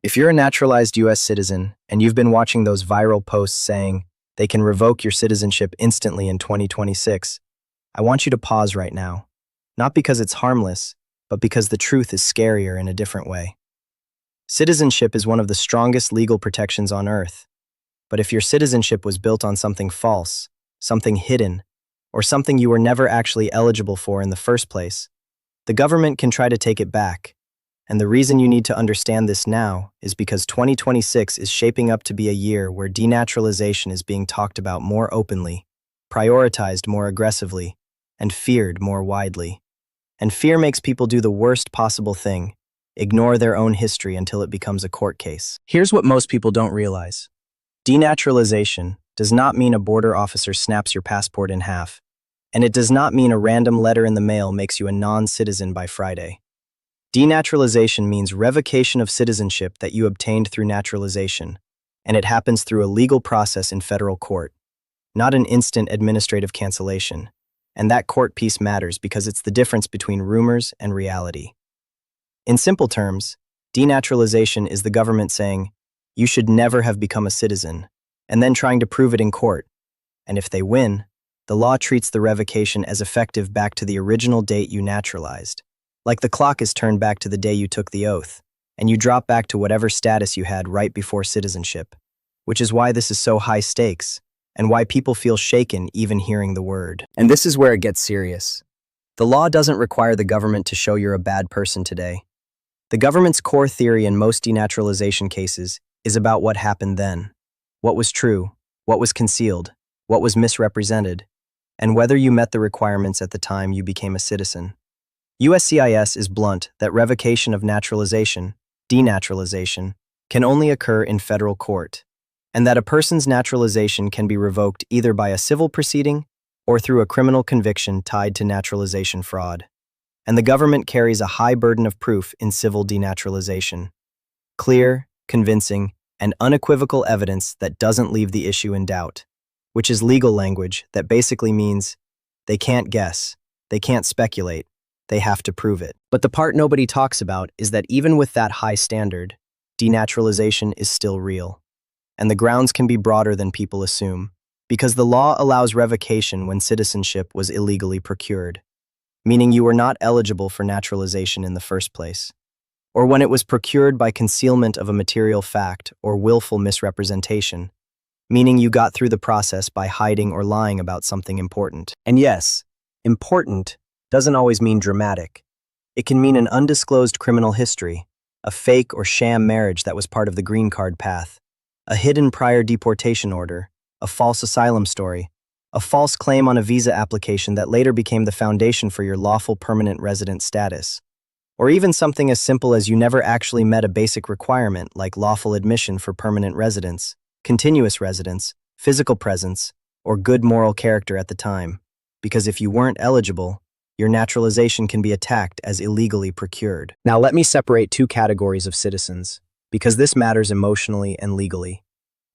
If you're a naturalized US citizen and you've been watching those viral posts saying they can revoke your citizenship instantly in 2026, I want you to pause right now. Not because it's harmless, but because the truth is scarier in a different way. Citizenship is one of the strongest legal protections on earth. But if your citizenship was built on something false, something hidden, or something you were never actually eligible for in the first place, the government can try to take it back. And the reason you need to understand this now is because 2026 is shaping up to be a year where denaturalization is being talked about more openly, prioritized more aggressively, and feared more widely. And fear makes people do the worst possible thing, ignore their own history until it becomes a court case. Here's what most people don't realize. Denaturalization does not mean a border officer snaps your passport in half, and it does not mean a random letter in the mail makes you a non-citizen by Friday. Denaturalization means revocation of citizenship that you obtained through naturalization, and it happens through a legal process in federal court, not an instant administrative cancellation. And that court piece matters because it's the difference between rumors and reality. In simple terms, denaturalization is the government saying, you should never have become a citizen, and then trying to prove it in court. And if they win, the law treats the revocation as effective back to the original date you naturalized. Like the clock is turned back to the day you took the oath, and you drop back to whatever status you had right before citizenship, which is why this is so high stakes, and why people feel shaken even hearing the word. And this is where it gets serious. The law doesn't require the government to show you're a bad person today. The government's core theory in most denaturalization cases is about what happened then, what was true, what was concealed, what was misrepresented, and whether you met the requirements at the time you became a citizen. USCIS is blunt that revocation of naturalization, denaturalization, can only occur in federal court, and that a person's naturalization can be revoked either by a civil proceeding or through a criminal conviction tied to naturalization fraud. And the government carries a high burden of proof in civil denaturalization. Clear, convincing, and unequivocal evidence that doesn't leave the issue in doubt, which is legal language that basically means they can't guess, they can't speculate, they have to prove it. But the part nobody talks about is that even with that high standard, denaturalization is still real. And the grounds can be broader than people assume, because the law allows revocation when citizenship was illegally procured, meaning you were not eligible for naturalization in the first place, or when it was procured by concealment of a material fact or willful misrepresentation, meaning you got through the process by hiding or lying about something important. And yes, important doesn't always mean dramatic. It can mean an undisclosed criminal history, a fake or sham marriage that was part of the green card path, a hidden prior deportation order, a false asylum story, a false claim on a visa application that later became the foundation for your lawful permanent resident status, or even something as simple as you never actually met a basic requirement like lawful admission for permanent residence, continuous residence, physical presence, or good moral character at the time, because if you weren't eligible, your naturalization can be attacked as illegally procured. Now let me separate two categories of citizens, because this matters emotionally and legally.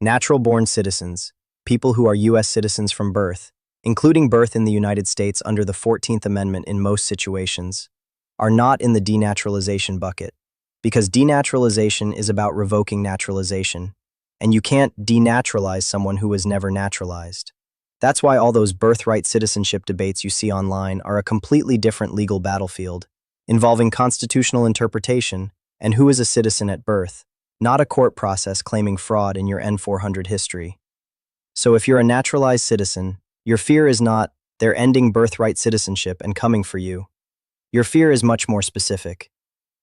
Natural-born citizens, people who are U.S. citizens from birth, including birth in the United States under the 14th Amendment in most situations, are not in the denaturalization bucket, because denaturalization is about revoking naturalization, and you can't denaturalize someone who was never naturalized. That's why all those birthright citizenship debates you see online are a completely different legal battlefield, involving constitutional interpretation and who is a citizen at birth, not a court process claiming fraud in your N400 history. So if you're a naturalized citizen, your fear is not they're ending birthright citizenship and coming for you. Your fear is much more specific.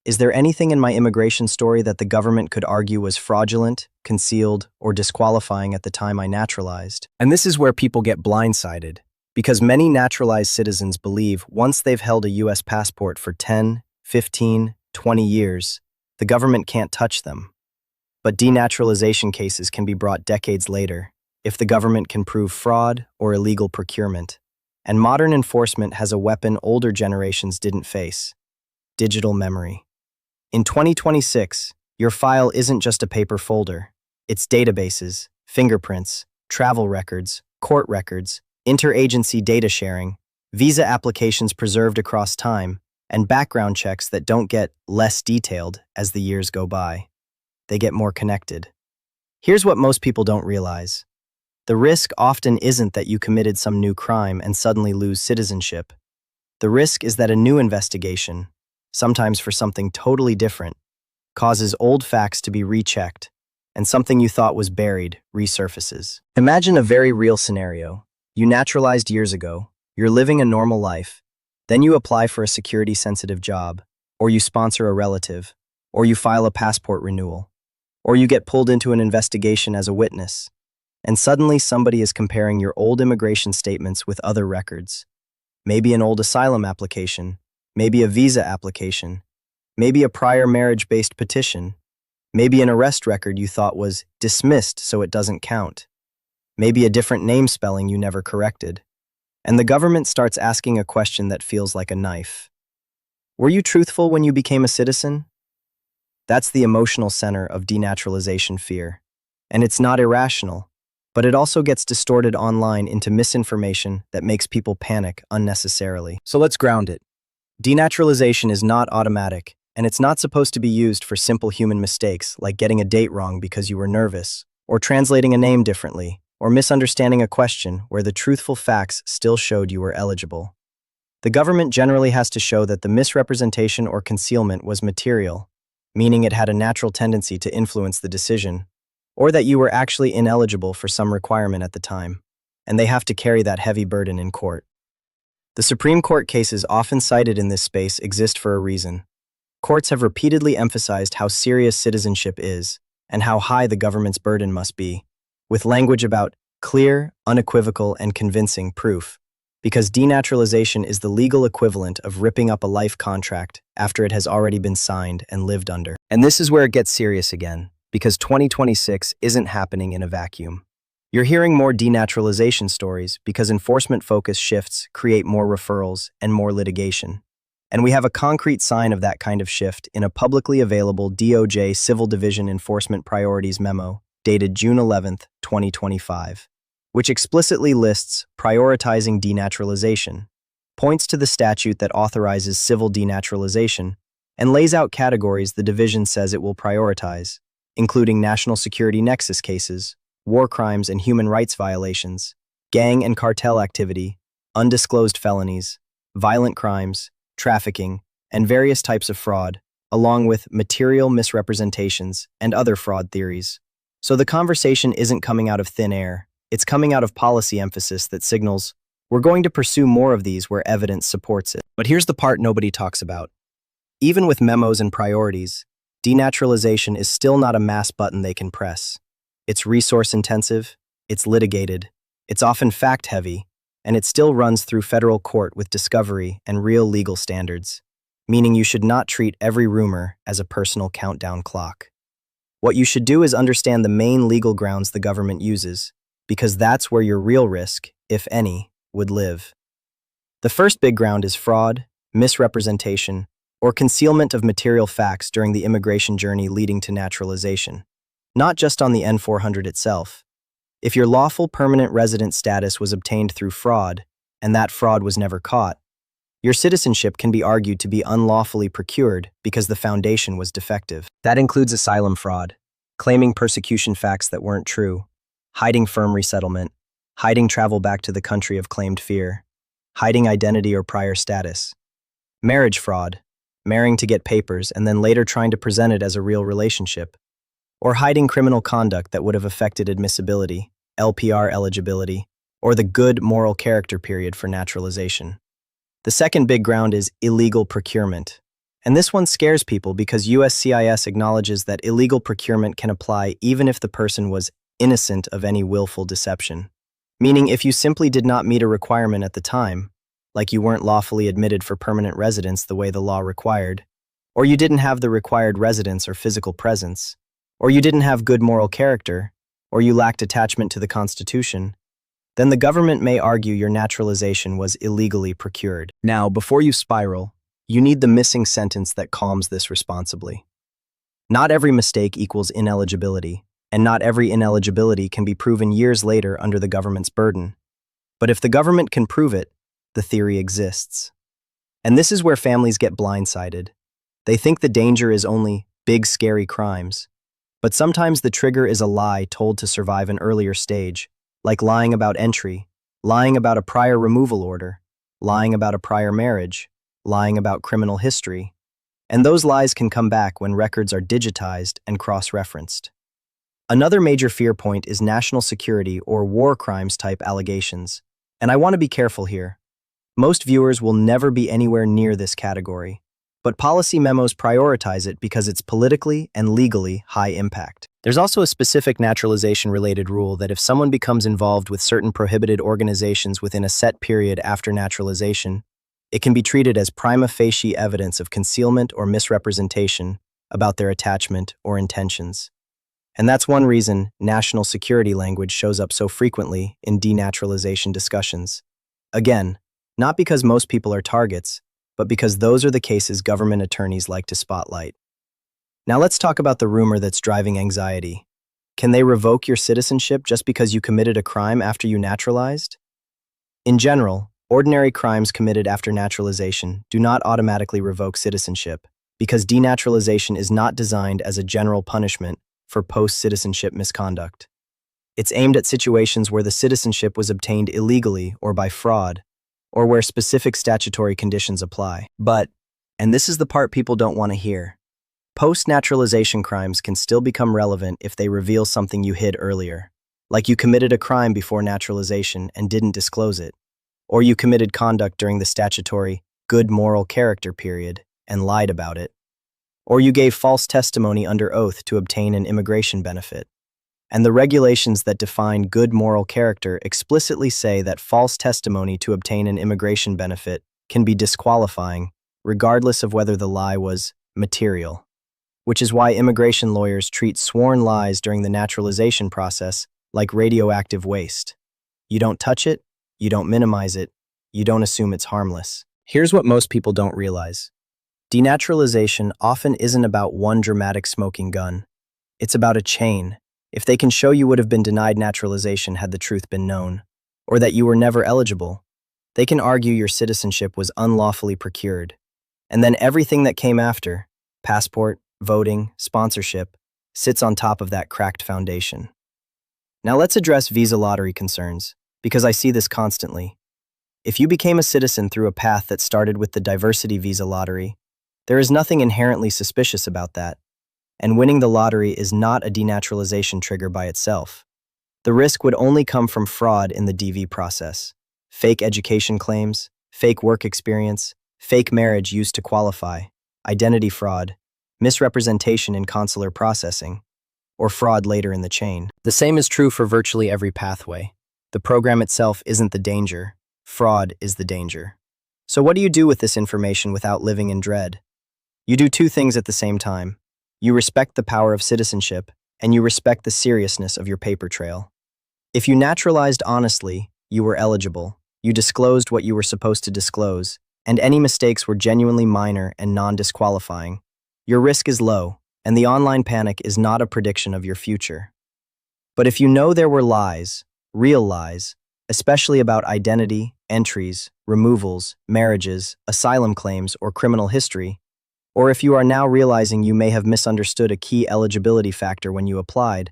Is there anything in my immigration story that the government could argue was fraudulent, concealed, or disqualifying at the time I naturalized? And this is where people get blindsided, because many naturalized citizens believe once they've held a U.S. passport for 10, 15, 20 years, the government can't touch them. But denaturalization cases can be brought decades later, if the government can prove fraud or illegal procurement. And modern enforcement has a weapon older generations didn't face: digital memory. In 2026, your file isn't just a paper folder. It's databases, fingerprints, travel records, court records, interagency data sharing, visa applications preserved across time, and background checks that don't get less detailed as the years go by. they get more connected. Here's what most people don't realize. The risk often isn't that you committed some new crime and suddenly lose citizenship. The risk is that a new investigation, sometimes for something totally different, causes old facts to be rechecked, and something you thought was buried resurfaces. Imagine a very real scenario. You naturalized years ago, you're living a normal life, then you apply for a security-sensitive job, or you sponsor a relative, or you file a passport renewal, or you get pulled into an investigation as a witness, and suddenly somebody is comparing your old immigration statements with other records. Maybe an old asylum application, maybe a visa application, maybe a prior marriage-based petition, maybe an arrest record you thought was dismissed so it doesn't count, maybe a different name spelling you never corrected. And the government starts asking a question that feels like a knife. Were you truthful when you became a citizen? That's the emotional center of denaturalization fear. And it's not irrational, but it also gets distorted online into misinformation that makes people panic unnecessarily. So let's ground it. Denaturalization is not automatic, and it's not supposed to be used for simple human mistakes like getting a date wrong because you were nervous, or translating a name differently, or misunderstanding a question where the truthful facts still showed you were eligible. The government generally has to show that the misrepresentation or concealment was material, meaning it had a natural tendency to influence the decision, or that you were actually ineligible for some requirement at the time, and they have to carry that heavy burden in court. The Supreme Court cases often cited in this space exist for a reason. Courts have repeatedly emphasized how serious citizenship is and how high the government's burden must be, with language about clear, unequivocal, and convincing proof, because denaturalization is the legal equivalent of ripping up a life contract after it has already been signed and lived under. And this is where it gets serious again, because 2026 isn't happening in a vacuum. You're hearing more denaturalization stories because enforcement focus shifts create more referrals and more litigation. And we have a concrete sign of that kind of shift in a publicly available DOJ Civil Division Enforcement Priorities Memo dated June 11, 2025, which explicitly lists prioritizing denaturalization, points to the statute that authorizes civil denaturalization, and lays out categories the division says it will prioritize, including national security nexus cases, war crimes and human rights violations, gang and cartel activity, undisclosed felonies, violent crimes, trafficking, and various types of fraud, along with material misrepresentations and other fraud theories. So the conversation isn't coming out of thin air, it's coming out of policy emphasis that signals, we're going to pursue more of these where evidence supports it. But here's the part nobody talks about. Even with memos and priorities, denaturalization is still not a mass button they can press. It's resource-intensive, it's litigated, it's often fact-heavy, and it still runs through federal court with discovery and real legal standards, meaning you should not treat every rumor as a personal countdown clock. What you should do is understand the main legal grounds the government uses, because that's where your real risk, if any, would live. The first big ground is fraud, misrepresentation, or concealment of material facts during the immigration journey leading to naturalization. Not just on the N-400 itself. If your lawful permanent resident status was obtained through fraud, and that fraud was never caught, your citizenship can be argued to be unlawfully procured because the foundation was defective. That includes asylum fraud, claiming persecution facts that weren't true, hiding firm resettlement, hiding travel back to the country of claimed fear, hiding identity or prior status, marriage fraud, marrying to get papers and then later trying to present it as a real relationship, or hiding criminal conduct that would have affected admissibility, LPR eligibility, or the good moral character period for naturalization. The second big ground is illegal procurement. And this one scares people because USCIS acknowledges that illegal procurement can apply even if the person was innocent of any willful deception. Meaning if you simply did not meet a requirement at the time, like you weren't lawfully admitted for permanent residence the way the law required, or you didn't have the required residence or physical presence, or you didn't have good moral character, or you lacked attachment to the Constitution, then the government may argue your naturalization was illegally procured. Now, before you spiral, you need the missing sentence that calms this responsibly. Not every mistake equals ineligibility, and not every ineligibility can be proven years later under the government's burden. But if the government can prove it, the theory exists. And this is where families get blindsided. They think the danger is only big, scary crimes. But sometimes the trigger is a lie told to survive an earlier stage, like lying about entry, lying about a prior removal order, lying about a prior marriage, lying about criminal history. And those lies can come back when records are digitized and cross-referenced. Another major fear point is national security or war crimes type allegations. And I want to be careful here. Most viewers will never be anywhere near this category, but policy memos prioritize it because it's politically and legally high impact. There's also a specific naturalization-related rule that if someone becomes involved with certain prohibited organizations within a set period after naturalization, it can be treated as prima facie evidence of concealment or misrepresentation about their attachment or intentions. And that's one reason national security language shows up so frequently in denaturalization discussions. Again, not because most people are targets, but because those are the cases government attorneys like to spotlight. Now let's talk about the rumor that's driving anxiety. Can they revoke your citizenship just because you committed a crime after you naturalized? In general, ordinary crimes committed after naturalization do not automatically revoke citizenship because denaturalization is not designed as a general punishment for post-citizenship misconduct. It's aimed at situations where the citizenship was obtained illegally or by fraud, or where specific statutory conditions apply. But, and this is the part people don't want to hear, post-naturalization crimes can still become relevant if they reveal something you hid earlier, like you committed a crime before naturalization and didn't disclose it, or you committed conduct during the statutory good moral character period and lied about it, or you gave false testimony under oath to obtain an immigration benefit. And the regulations that define good moral character explicitly say that false testimony to obtain an immigration benefit can be disqualifying, regardless of whether the lie was material. Which is why immigration lawyers treat sworn lies during the naturalization process like radioactive waste. You don't touch it, you don't minimize it, you don't assume it's harmless. Here's what most people don't realize. Denaturalization often isn't about one dramatic smoking gun. It's about a chain. If they can show you would have been denied naturalization had the truth been known, or that you were never eligible, they can argue your citizenship was unlawfully procured. And then everything that came after, passport, voting, sponsorship, sits on top of that cracked foundation. Now let's address visa lottery concerns, because I see this constantly. If you became a citizen through a path that started with the diversity visa lottery, there is nothing inherently suspicious about that. And winning the lottery is not a denaturalization trigger by itself. The risk would only come from fraud in the DV process. Fake education claims, fake work experience, fake marriage used to qualify, identity fraud, misrepresentation in consular processing, or fraud later in the chain. The same is true for virtually every pathway. The program itself isn't the danger, fraud is the danger. So what do you do with this information without living in dread? You do two things at the same time. You respect the power of citizenship, and you respect the seriousness of your paper trail. If you naturalized honestly, you were eligible, you disclosed what you were supposed to disclose, and any mistakes were genuinely minor and non-disqualifying, your risk is low, and the online panic is not a prediction of your future. But if you know there were lies, real lies, especially about identity, entries, removals, marriages, asylum claims, or criminal history, or if you are now realizing you may have misunderstood a key eligibility factor when you applied,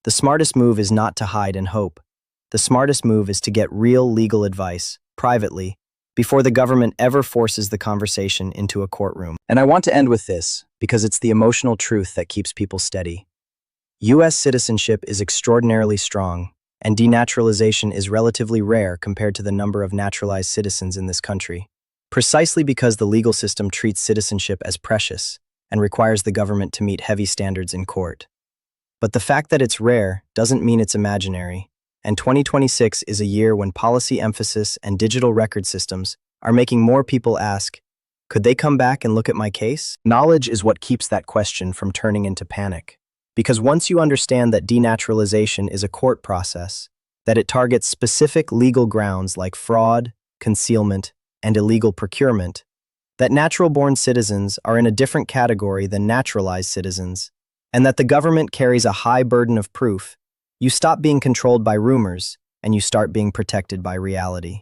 the smartest move is not to hide and hope. The smartest move is to get real legal advice, privately, before the government ever forces the conversation into a courtroom. And I want to end with this, because it's the emotional truth that keeps people steady. U.S. citizenship is extraordinarily strong, and denaturalization is relatively rare compared to the number of naturalized citizens in this country. Precisely because the legal system treats citizenship as precious and requires the government to meet heavy standards in court. But the fact that it's rare doesn't mean it's imaginary, and 2026 is a year when policy emphasis and digital record systems are making more people ask, could they come back and look at my case? Knowledge is what keeps that question from turning into panic. Because once you understand that denaturalization is a court process, that it targets specific legal grounds like fraud, concealment, and illegal procurement, that natural-born citizens are in a different category than naturalized citizens, and that the government carries a high burden of proof, you stop being controlled by rumors and you start being protected by reality.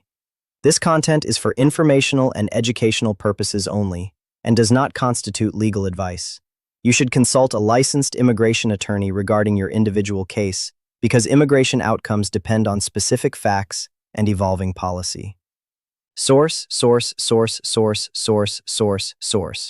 This content is for informational and educational purposes only and does not constitute legal advice. You should consult a licensed immigration attorney regarding your individual case because immigration outcomes depend on specific facts and evolving policy. Source, source, source, source, source, source, source.